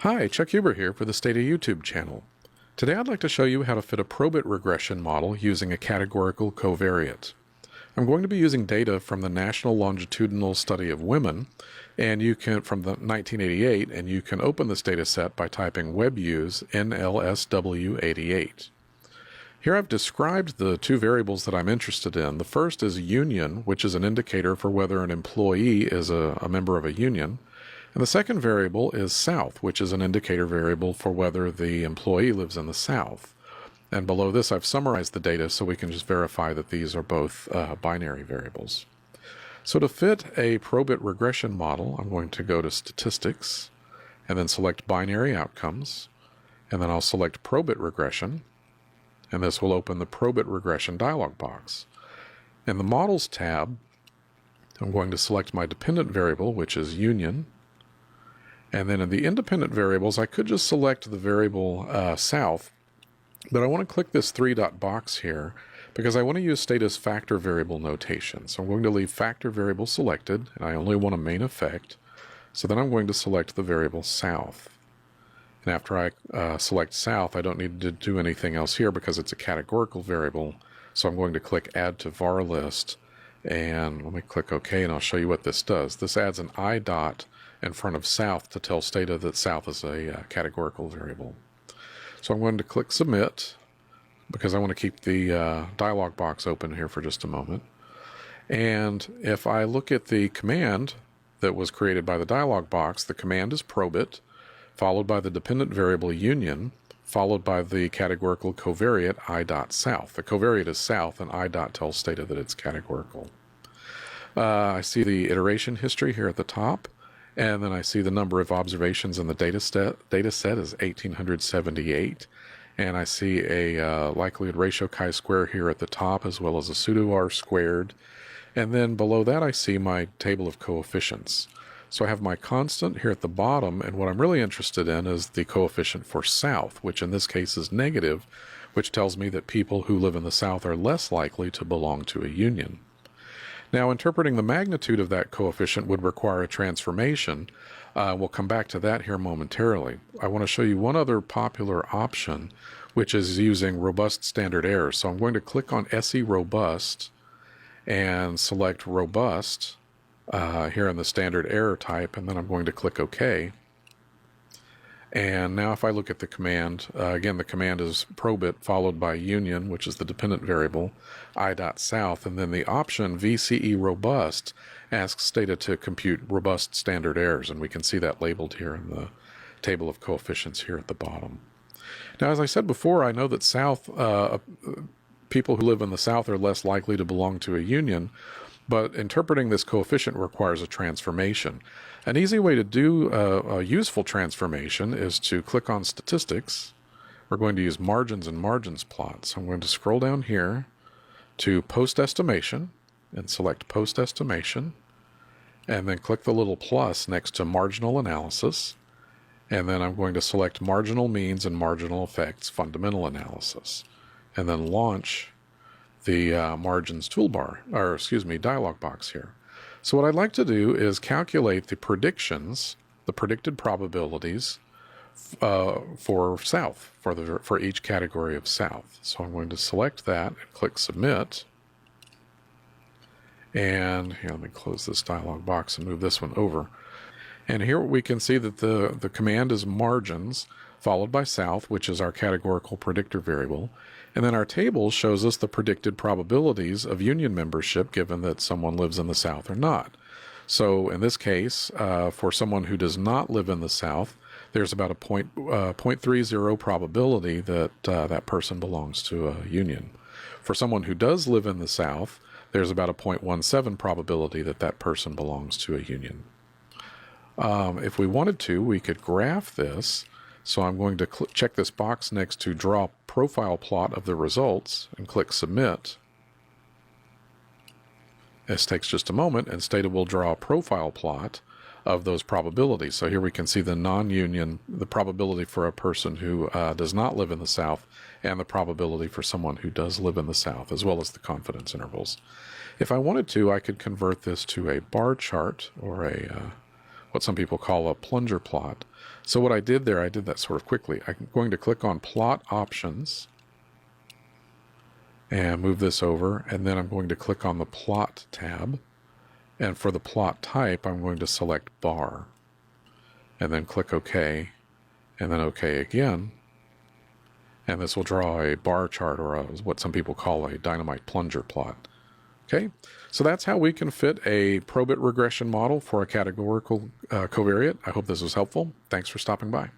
Hi, Chuck Huber here for the Stata YouTube channel. Today I'd like to show you how to fit a Probit regression model using a categorical covariate. I'm going to be using data from the National Longitudinal Study of Women from the 1988, and you can open this data set by typing WebUse NLSW88. Here I've described the two variables that I'm interested in. The first is union, which is an indicator for whether an employee is a member of a union. And the second variable is South, which is an indicator variable for whether the employee lives in the South. And below this I've summarized the data so we can just verify that these are both binary variables. So to fit a Probit regression model, I'm going to go to Statistics, and then select Binary Outcomes, and then I'll select Probit Regression, and this will open the Probit Regression dialog box. In the Models tab, I'm going to select my dependent variable, which is union. And then in the independent variables, I could just select the variable South, but I want to click this three-dot box here because I want to use Stata's factor variable notation. So I'm going to leave factor variable selected, and I only want a main effect. So then I'm going to select the variable South. And after I select South, I don't need to do anything else here because it's a categorical variable. So I'm going to click Add to var list, and let me click OK, and I'll show you what this does. This adds an I dot in front of South to tell Stata that South is a categorical variable. So I'm going to click Submit because I want to keep the dialog box open here for just a moment. And if I look at the command that was created by the dialog box, the command is Probit, followed by the dependent variable union, followed by the categorical covariate I dot South. The covariate is South, and I dot tells Stata that it's categorical. I see the iteration history here at the top. And then I see the number of observations in the data set is 1,878. And I see a likelihood ratio chi-square here at the top, as well as a pseudo R squared. And then below that I see my table of coefficients. So I have my constant here at the bottom, and what I'm really interested in is the coefficient for South, which in this case is negative, which tells me that people who live in the South are less likely to belong to a union. Now, interpreting the magnitude of that coefficient would require a transformation. We'll come back to that here momentarily. I want to show you one other popular option, which is using robust standard errors. So I'm going to click on SE Robust and select Robust here in the standard error type, and then I'm going to click OK. And now if I look at the command, again, the command is Probit followed by union, which is the dependent variable, I dot South, and then the option VCE Robust asks Stata to compute robust standard errors, and we can see that labeled here in the table of coefficients here at the bottom. Now, as I said before, I know that people who live in the South are less likely to belong to a union, but interpreting this coefficient requires a transformation. An easy way to do a useful transformation is to click on Statistics. We're going to use Margins and Margins Plot. So I'm going to scroll down here to Post Estimation and select Post Estimation, and then click the little plus next to Marginal Analysis, and then I'm going to select Marginal Means and Marginal Effects Fundamental Analysis, and then launch the Margins toolbar, or excuse me, dialog box here. So what I'd like to do is calculate the predictions, the predicted probabilities for South, for each category of South. So I'm going to select that and click Submit. And here, let me close this dialog box and move this one over. And here we can see that the command is margins, followed by South, which is our categorical predictor variable. And then our table shows us the predicted probabilities of union membership given that someone lives in the South or not. So in this case, for someone who does not live in the South, there's about a 0.30 probability that that person belongs to a union. For someone who does live in the South, there's about a 0.17 probability that that person belongs to a union. If we wanted to, we could graph this. So I'm going to check this box next to Draw Profile Plot of the results and click Submit. This takes just a moment, and Stata will draw a profile plot of those probabilities. So here we can see the non-union, the probability for a person who does not live in the South, and the probability for someone who does live in the South, as well as the confidence intervals. If I wanted to, I could convert this to a bar chart or a what some people call a plunger plot. So what I did there, I did that sort of quickly. I'm going to click on Plot Options and move this over, and then I'm going to click on the Plot tab. And for the plot type, I'm going to select bar, and then click OK, and then OK again. And this will draw a bar chart, or what some people call a dynamite plunger plot. Okay, so that's how we can fit a Probit regression model for a categorical covariate. I hope this was helpful. Thanks for stopping by.